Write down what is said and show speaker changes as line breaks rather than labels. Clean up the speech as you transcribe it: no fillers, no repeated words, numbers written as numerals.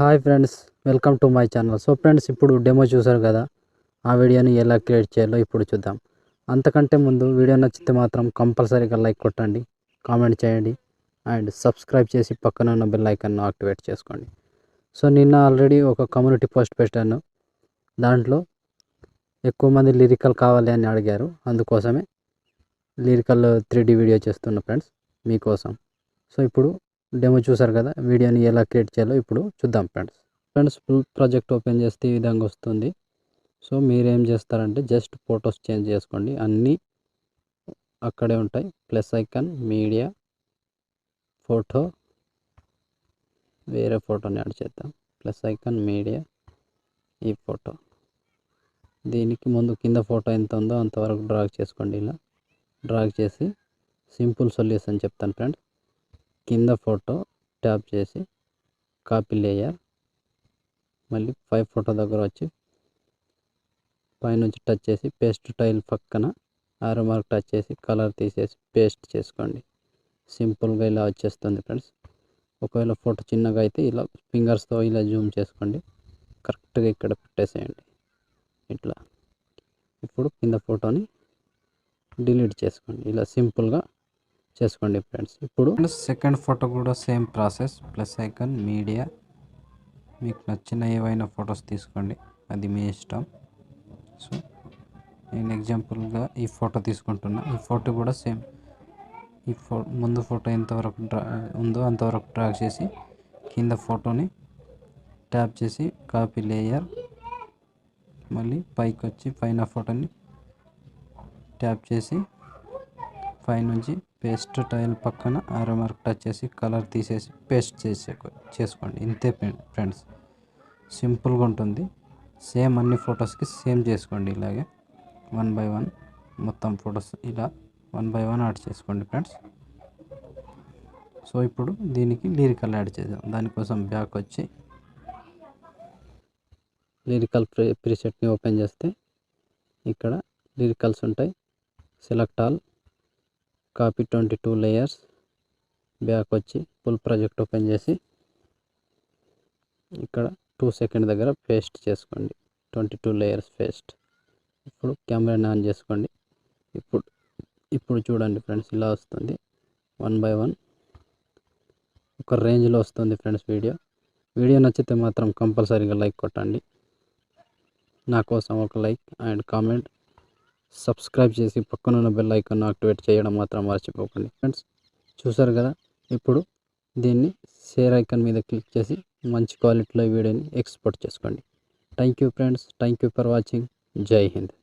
Hi friends, welcome to my channel. So friends, ఇప్పుడు demo చూసారు కదా, ఆ వీడియోని ఎలా క్రియేట్ చేయాలో ఇప్పుడు చూద్దాం. అంతకంటే ముందు వీడియో నచ్చితే మాత్రం కంపల్సరీగా లైక్ కొట్టండి, కామెంట్ చేయండి అండ్ సబ్స్క్రైబ్ చేసి పక్కన ఉన్న బెల్ ఐకాన్ను యాక్టివేట్ చేసుకోండి. సో నిన్న ఆల్రెడీ ఒక కమ్యూనిటీ పోస్ట్ పెట్టాను. దాంట్లో ఎక్కువ మంది లిరికల్ కావాలి అని అడిగారు. అందుకోసమే లిరికల్ 3D వీడియో చేస్తున్నా ఫ్రెండ్స్ మీకోసం. సో ఇప్పుడు డెమో చూసారు కదా, వీడియోని ఎలా క్రియేట్ చేయాలో ఇప్పుడు చూద్దాం ఫ్రెండ్స్. ఫుల్ ప్రాజెక్ట్ ఓపెన్ చేస్తే ఈ విధంగా వస్తుంది. సో మీరేం చేస్తారంటే జస్ట్ ఫొటోస్ చేంజ్ చేసుకోండి, అన్నీ అక్కడే ఉంటాయి. ప్లస్ ఐకాన్, మీడియా, ఫోటో, వేరే ఫోటోని యాడ్ చేద్దాం. ప్లస్ ఐకాన్, మీడియా, ఈ ఫోటో. దీనికి ముందు కింద ఫోటో ఎంత ఉందో అంతవరకు డ్రాగ్ చేసుకోండి. ఇలా డ్రాగ్ చేసి సింపుల్ సొల్యూషన్ చెప్తాను ఫ్రెండ్స్. కింద ఫోటో ట్యాప్ చేసి కాపీ లేయర్, మళ్ళీ 5 ఫోటో దగ్గర వచ్చి పైనుంచి టచ్ చేసి పేస్ట్ టైల్ పక్కన ఆరో మార్క్ టచ్ చేసి కలర్ తీసేసి పేస్ట్ చేసుకోండి. సింపుల్గా ఇలా వచ్చేస్తుంది ఫ్రెండ్స్. ఒకవేళ ఫోటో చిన్నగా అయితే ఇలా ఫింగర్స్తో ఇలా జూమ్ చేసుకోండి, కరెక్ట్గా ఇక్కడ పెట్టేసేయండి ఇట్లా. ఇప్పుడు కింద ఫోటోని డిలీట్ చేసుకోండి. ఇలా సింపుల్గా చేసుకోండి ఫ్రెండ్స్. ఇప్పుడు సెకండ్ ఫోటో కూడా same process. Plus icon, media, మీకు నచ్చిన ఏవైనా ఫొటోస్ తీసుకోండి, అది మీ ఇష్టం. సో నేను ఎగ్జాంపుల్గా ఈ ఫోటో తీసుకుంటున్నా. ఈ ఫోటో కూడా సేమ్. ఈ ముందు ఫోటో ఎంతవరకు ఉందో అంతవరకు డ్రాగ్ చేసి కింద ఫోటోని ట్యాప్ చేసి కాపీ లేయర్, మళ్ళీ పైకి వచ్చి పైన ఫోటోని ట్యాప్ చేసి పైనుంచి పేస్ట్ టైల్ పక్కన ఆరో మార్క్ టచ్ చేసి కలర్ తీసేసి పేస్ట్ చేసుకోండి. ఇంతే ఫ్రెండ్స్, సింపుల్గా ఉంటుంది. సేమ్ అన్ని ఫొటోస్కి సేమ్ చేసుకోండి. ఇలాగే 1 by 1 మొత్తం ఫొటోస్ ఇలా 1 by 1 యాడ్ చేసుకోండి ఫ్రెండ్స్. సో ఇప్పుడు దీనికి లిరికల్ యాడ్ చేద్దాం. దానికోసం బ్యాక్ వచ్చి లిరికల్ ప్రీసెట్ని ఓపెన్ చేస్తే ఇక్కడ లిరికల్స్ ఉంటాయి. Select all, copy 22 layers, back వచ్చి ఫుల్ ప్రాజెక్ట్ ఓపెన్ చేసి ఇక్కడ 2 సెకండ్ దగ్గర పేస్ట్ చేసుకోండి. 22 లేయర్స్ పేస్ట్. ఇప్పుడు కెమెరాని ఆన్ చేసుకోండి. ఇప్పుడు చూడండి ఫ్రెండ్స్, ఇలా వస్తుంది. 1 by 1 ఒక రేంజ్లో వస్తుంది ఫ్రెండ్స్. వీడియో నచ్చితే మాత్రం కంపల్సరీగా లైక్ కొట్టండి. నా కోసం ఒక లైక్ అండ్ కామెంట్, సబ్స్క్రైబ్ చేసి పక్కన ఉన్న బెల్ ఐకాన్ యాక్టివేట్ చేయడం మాత్రం మర్చిపోకండి ఫ్రెండ్స్. చూసారు కదా, ఇప్పుడు దీన్ని షేర్ ఐకాన్ మీద క్లిక్ చేసి మంచి క్వాలిటీలో వీడియోని ఎక్స్పోర్ట్ చేసుకోండి. Thank you friends, thank you for watching. జై హింద్.